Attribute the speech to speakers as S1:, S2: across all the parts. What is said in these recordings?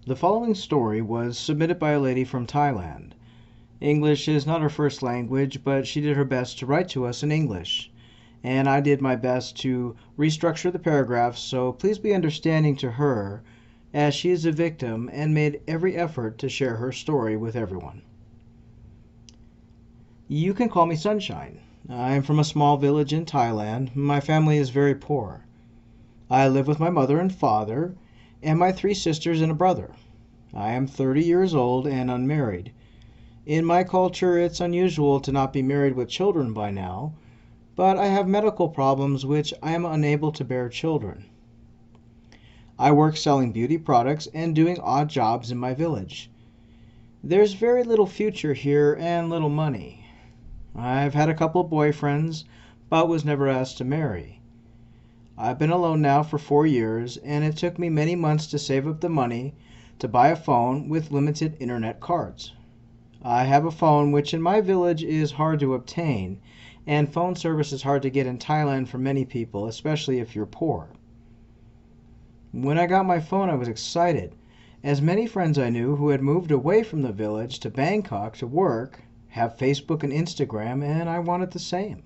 S1: The following story was submitted by a lady from Thailand. English is not her first language, but she did her best to write to us in English, and I did my best to restructure the paragraphs, so please be understanding to her, as she is a victim and made every effort to share her story with everyone. You can call me Sunshine. I am from a small village in Thailand. My family is very poor. I live with my mother and father, and my 3 sisters and a brother. I am 30 years old and unmarried. In my culture, it's unusual to not be married with children by now, but I have medical problems which I am unable to bear children. I work selling beauty products and doing odd jobs in my village. There's very little future here and little money. I've had a couple of boyfriends, but was never asked to marry. I've been alone now for 4 years, and it took me many months to save up the money to buy a phone with limited internet cards. I have a phone which in my village is hard to obtain, and phone service is hard to get in Thailand for many people, especially if you're poor. When I got my phone, I was excited, as many friends I knew who had moved away from the village to Bangkok to work have Facebook and Instagram, and I wanted the same.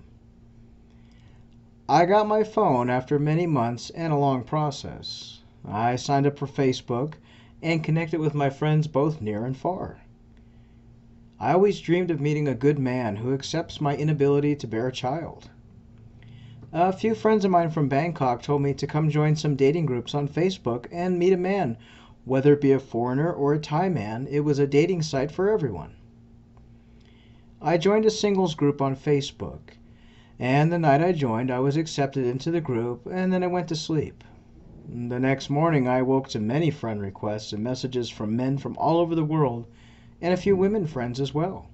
S1: I got my phone after many months and a long process. I signed up for Facebook and connected with my friends both near and far. I always dreamed of meeting a good man who accepts my inability to bear a child. A few friends of mine from Bangkok told me to come join some dating groups on Facebook and meet a man. Whether it be a foreigner or a Thai man, it was a dating site for everyone. I joined a singles group on Facebook, and the night I joined I was accepted into the group, and then I went to sleep. The next morning I woke to many friend requests and messages from men from all over the world, and a few women friends as well.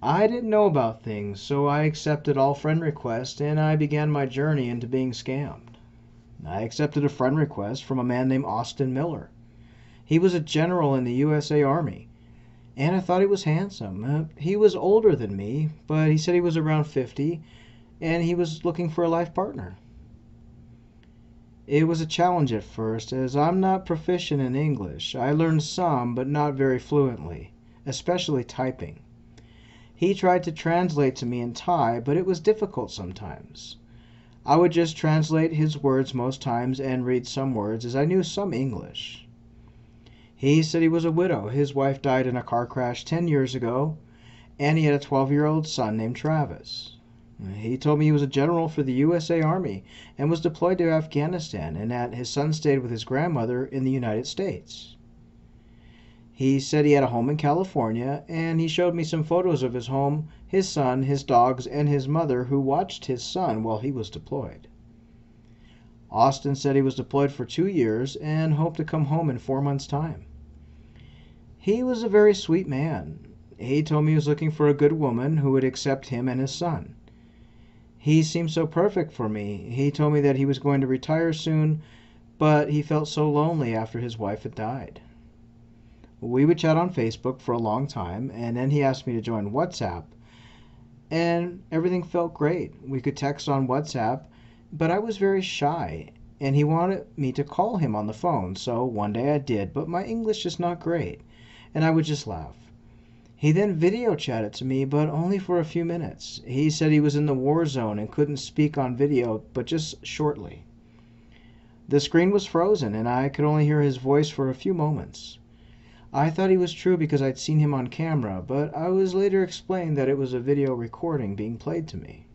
S1: I didn't know about things, so I accepted all friend requests, and I began my journey into being scammed. I accepted a friend request from a man named Austin Miller. He was a general in the USA Army, and I thought he was handsome. He was older than me, but he said he was around 50, and he was looking for a life partner. It was a challenge at first, as I'm not proficient in English. I learned some, but not very fluently, especially typing. He tried to translate to me in Thai, but it was difficult sometimes. I would just translate his words most times and read some words, as I knew some English. He said he was a widow. His wife died in a car crash 10 years ago, and he had a 12-year-old son named Travis. He told me he was a general for the USA Army and was deployed to Afghanistan, and that his son stayed with his grandmother in the United States. He said he had a home in California, and he showed me some photos of his home, his son, his dogs, and his mother, who watched his son while he was deployed. Austin said he was deployed for 2 years and hoped to come home in 4 months' time. He was a very sweet man. He told me he was looking for a good woman who would accept him and his son. He seemed so perfect for me. He told me that he was going to retire soon, but he felt so lonely after his wife had died. We would chat on Facebook for a long time, and then he asked me to join WhatsApp, and everything felt great. We could text on WhatsApp, but I was very shy, and he wanted me to call him on the phone, so one day I did, but my English is not great, and I would just laugh. He then video chatted to me, but only for a few minutes. He said he was in the war zone and couldn't speak on video, but just shortly. The screen was frozen, and I could only hear his voice for a few moments. I thought he was true because I'd seen him on camera, but I was later explained that it was a video recording being played to me.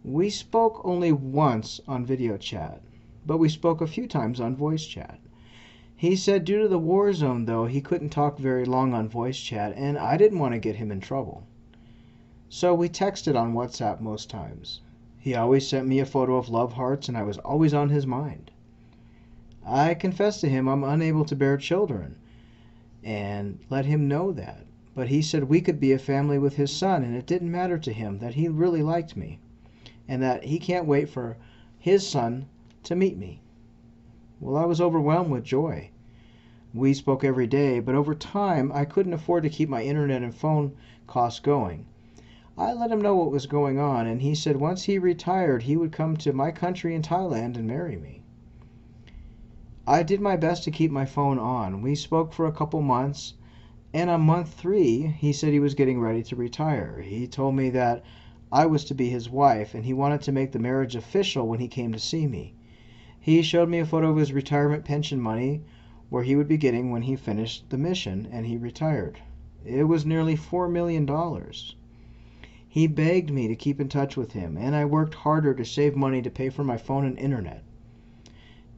S1: We spoke only once on video chat, but we spoke a few times on voice chat. He said due to the war zone, though, he couldn't talk very long on voice chat, and I didn't want to get him in trouble. So we texted on WhatsApp most times. He always sent me a photo of love hearts, and I was always on his mind. I confessed to him I'm unable to bear children, and let him know that. But he said we could be a family with his son, and it didn't matter to him, that he really liked me, and that he can't wait for his son to meet me. Well, I was overwhelmed with joy. We spoke every day, but over time I couldn't afford to keep my internet and phone costs going. I let him know what was going on, and he said once he retired he would come to my country in Thailand and marry me. I did my best to keep my phone on. We spoke for a couple months, and on month 3, he said he was getting ready to retire. He told me that I was to be his wife, and he wanted to make the marriage official when he came to see me. He showed me a photo of his retirement pension money, where he would be getting when he finished the mission and he retired. It was nearly $4 million. He begged me to keep in touch with him, and I worked harder to save money to pay for my phone and internet.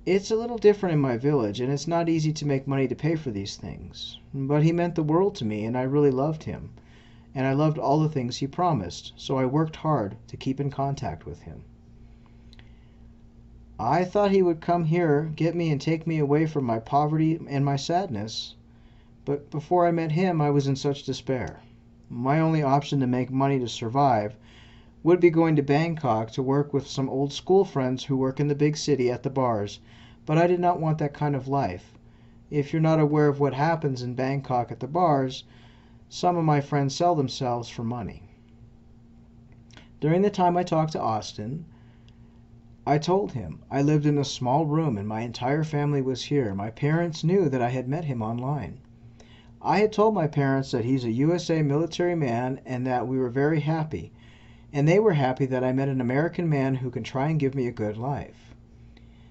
S1: It's a little different in my village, and it's not easy to make money to pay for these things. But he meant the world to me, and I really loved him. And I loved all the things he promised, so I worked hard to keep in contact with him. I thought he would come here, get me, and take me away from my poverty and my sadness. But before I met him, I was in such despair. My only option to make money to survive would be going to Bangkok to work with some old school friends who work in the big city at the bars, but I did not want that kind of life. If you're not aware of what happens in Bangkok at the bars, some of my friends sell themselves for money. During the time I talked to Austin, I told him I lived in a small room and my entire family was here. My parents knew that I had met him online. I had told my parents that he's a USA military man and that we were very happy, and they were happy that I met an American man who can try and give me a good life.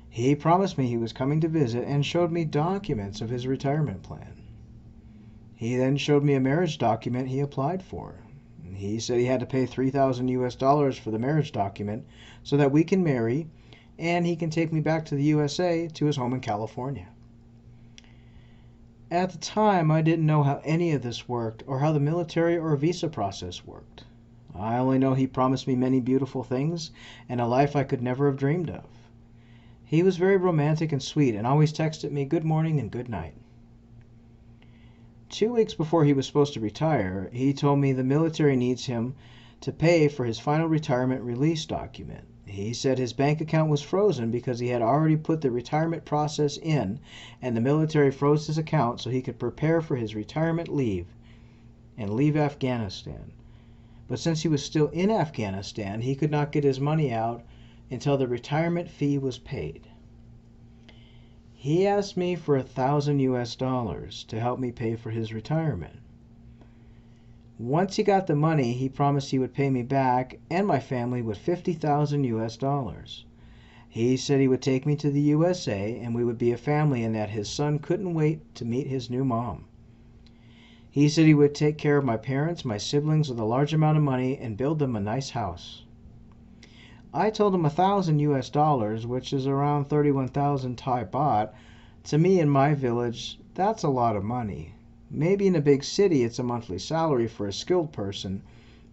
S1: He promised me he was coming to visit and showed me documents of his retirement plan. He then showed me a marriage document he applied for. He said he had to pay $3,000 for the marriage document so that we can marry, and he can take me back to the USA to his home in California. At the time, I didn't know how any of this worked or how the military or visa process worked. I only know he promised me many beautiful things and a life I could never have dreamed of. He was very romantic and sweet and always texted me good morning and good night. 2 weeks before he was supposed to retire, he told me the military needs him to pay for his final retirement release document. He said his bank account was frozen because he had already put the retirement process in, and the military froze his account so he could prepare for his retirement leave and leave Afghanistan. But since he was still in Afghanistan, he could not get his money out until the retirement fee was paid. He asked me for $1,000 to help me pay for his retirement. Once he got the money, he promised he would pay me back and my family with $50,000. He said he would take me to the USA and we would be a family and that his son couldn't wait to meet his new mom. He said he would take care of my parents, my siblings with a large amount of money and build them a nice house. I told him $1,000, which is around 31,000 Thai baht. To me in my village, that's a lot of money. Maybe in a big city it's a monthly salary for a skilled person,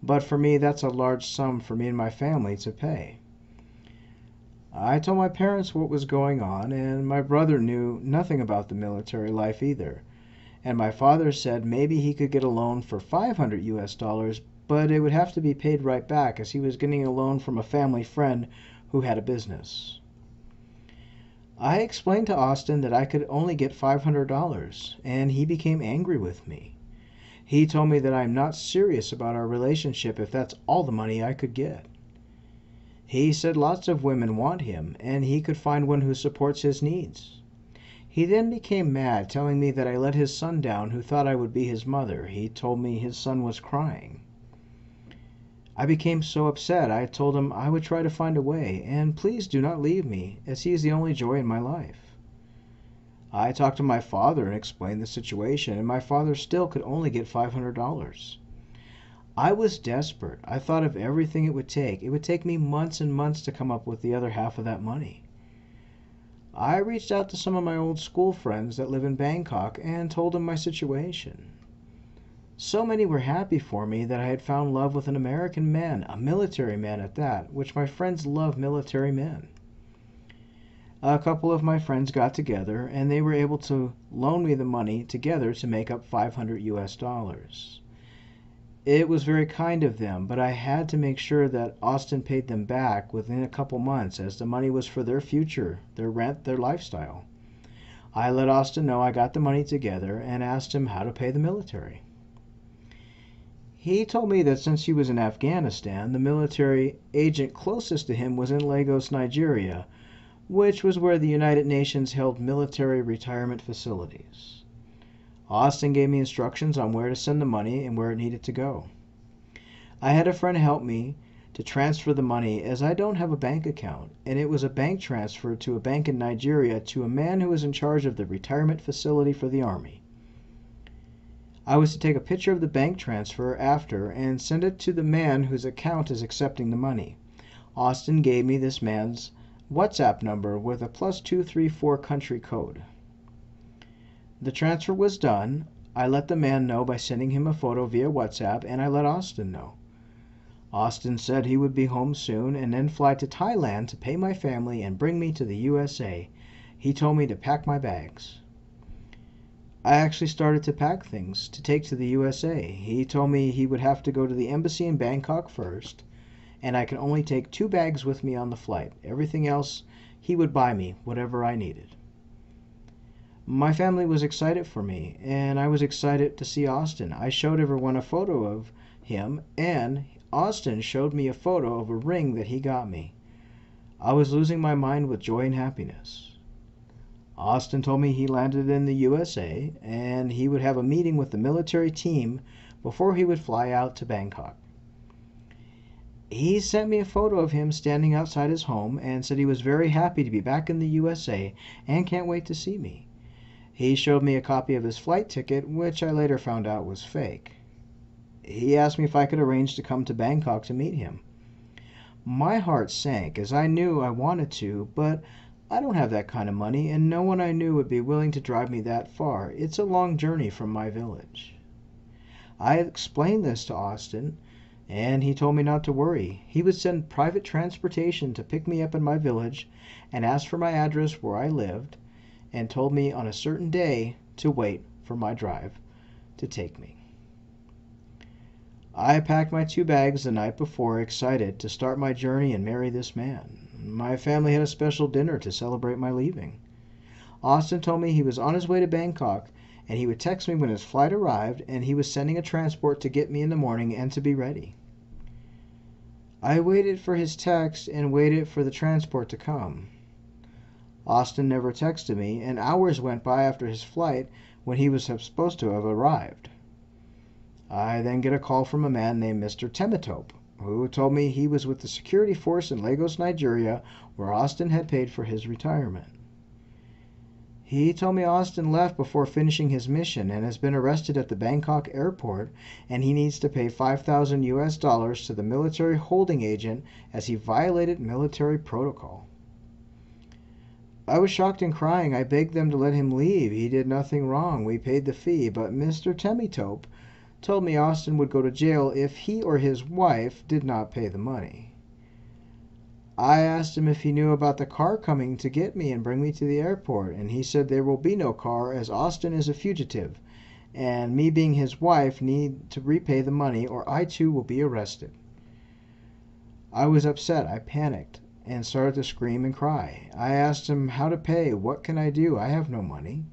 S1: but for me that's a large sum for me and my family to pay. I told my parents what was going on, and my brother knew nothing about the military life either. And my father said maybe he could get a loan for $500, but it would have to be paid right back as he was getting a loan from a family friend who had a business. I explained to Austin that I could only get $500, and he became angry with me. He told me that I'm not serious about our relationship if that's all the money I could get. He said lots of women want him, and he could find one who supports his needs. He then became mad, telling me that I let his son down who thought I would be his mother. He told me his son was crying. I became so upset, I told him I would try to find a way, and please do not leave me, as he is the only joy in my life. I talked to my father and explained the situation, and my father still could only get $500. I was desperate. I thought of everything it would take. It would take me months and months to come up with the other half of that money. I reached out to some of my old school friends that live in Bangkok and told them my situation. So many were happy for me that I had found love with an American man, a military man at that, which my friends love military men. A couple of my friends got together and they were able to loan me the money together to make up $500. It was very kind of them, but I had to make sure that Austin paid them back within a couple months as the money was for their future, their rent, their lifestyle. I let Austin know I got the money together and asked him how to pay the military. He told me that since he was in Afghanistan, the military agent closest to him was in Lagos, Nigeria, which was where the United Nations held military retirement facilities. Austin gave me instructions on where to send the money and where it needed to go. I had a friend help me to transfer the money as I don't have a bank account, and it was a bank transfer to a bank in Nigeria to a man who was in charge of the retirement facility for the Army. I was to take a picture of the bank transfer after and send it to the man whose account is accepting the money. Austin gave me this man's WhatsApp number with a +234 country code. The transfer was done. I let the man know by sending him a photo via WhatsApp, and I let Austin know. Austin said he would be home soon and then fly to Thailand to pay my family and bring me to the USA. He told me to pack my bags. I actually started to pack things to take to the USA. He told me he would have to go to the embassy in Bangkok first, and I could only take 2 bags with me on the flight. Everything else, he would buy me whatever I needed. My family was excited for me, and I was excited to see Austin. I showed everyone a photo of him, and Austin showed me a photo of a ring that he got me. I was losing my mind with joy and happiness. Austin told me he landed in the USA, and he would have a meeting with the military team before he would fly out to Bangkok. He sent me a photo of him standing outside his home and said he was very happy to be back in the USA and can't wait to see me. He showed me a copy of his flight ticket, which I later found out was fake. He asked me if I could arrange to come to Bangkok to meet him. My heart sank as I knew I wanted to, but I don't have that kind of money, and no one I knew would be willing to drive me that far. It's a long journey from my village. I explained this to Austin, and he told me not to worry. He would send private transportation to pick me up in my village and ask for my address where I lived, and told me on a certain day to wait for my drive to take me. I packed my 2 bags the night before, excited to start my journey and marry this man. My family had a special dinner to celebrate my leaving. Austin told me he was on his way to Bangkok, and he would text me when his flight arrived, and he was sending a transport to get me in the morning and to be ready. I waited for his text and waited for the transport to come. Austin never texted me, and hours went by after his flight when he was supposed to have arrived. I then get a call from a man named Mr. Temitope, who told me he was with the security force in Lagos, Nigeria, where Austin had paid for his retirement. He told me Austin left before finishing his mission and has been arrested at the Bangkok airport, and he needs to pay $5,000 to the military holding agent as he violated military protocol. I was shocked and crying. I begged them to let him leave. He did nothing wrong. We paid the fee, but Mr. Temitope told me Austin would go to jail if he or his wife did not pay the money. I asked him if he knew about the car coming to get me and bring me to the airport, and he said there will be no car as Austin is a fugitive, and me being his wife need to repay the money or I too will be arrested. I was upset. I panicked and started to scream and cry. I asked him how to pay. What can I do? I have no money.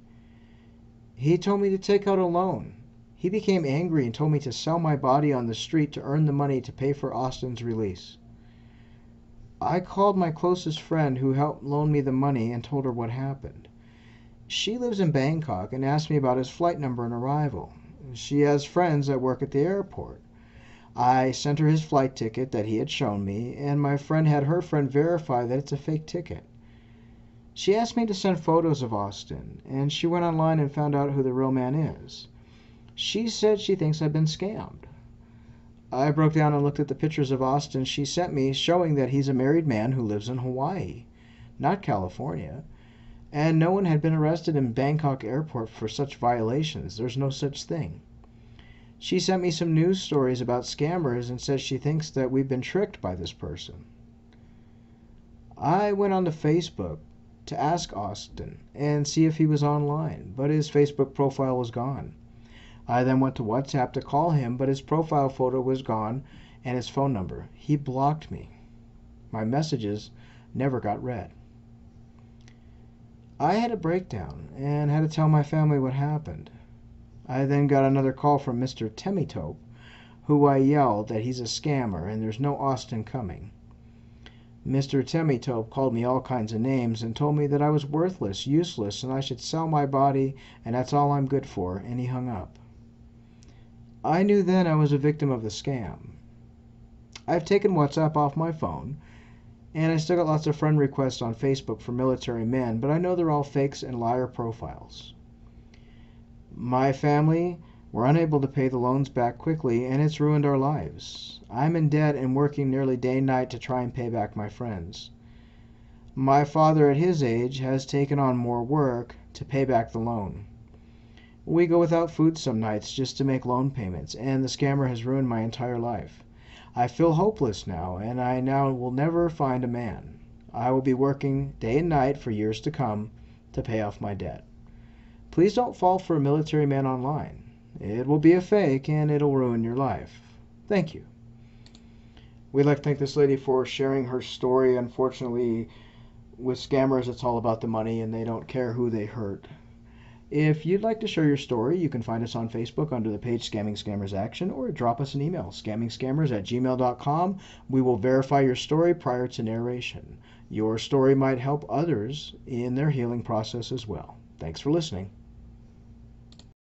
S1: He told me to take out a loan. He became angry and told me to sell my body on the street to earn the money to pay for Austin's release. I called my closest friend who helped loan me the money and told her what happened. She lives in Bangkok and asked me about his flight number and arrival. She has friends that work at the airport. I sent her his flight ticket that he had shown me, and my friend had her friend verify that it's a fake ticket. She asked me to send photos of Austin, and she went online and found out who the real man is. She said she thinks I've been scammed. I broke down and looked at the pictures of Austin she sent me, showing that he's a married man who lives in Hawaii, not California, and no one had been arrested in Bangkok airport for such violations. There's no such thing. She sent me some news stories about scammers and says she thinks that we've been tricked by this person. I went onto Facebook to ask Austin and see if he was online, but his Facebook profile was gone. I then went to WhatsApp to call him, but his profile photo was gone and his phone number. He blocked me. My messages never got read. I had a breakdown and had to tell my family what happened. I then got another call from Mr. Temitope, who I yelled that he's a scammer and there's no Austin coming. Mr. Temitope called me all kinds of names and told me that I was worthless, useless, and I should sell my body, and that's all I'm good for, and he hung up. I knew then I was a victim of the scam. I've taken WhatsApp off my phone, and I still got lots of friend requests on Facebook for military men, but I know they're all fakes and liar profiles. My family were unable to pay the loans back quickly, and it's ruined our lives. I'm in debt and working nearly day and night to try and pay back my friends. My father at his age has taken on more work to pay back the loan. We go without food some nights just to make loan payments, and the scammer has ruined my entire life. I feel hopeless now, and I now will never find a man. I will be working day and night for years to come to pay off my debt. Please don't fall for a military man online. It will be a fake, and it'll ruin your life. Thank you. We'd like to thank this lady for sharing her story. Unfortunately, with scammers, it's all about the money, and they don't care who they hurt. If you'd like to share your story, you can find us on Facebook under the page Scamming Scammers Action, or drop us an email, scammingscammers@gmail.com. We will verify your story prior to narration. Your story might help others in their healing process as well. Thanks for listening.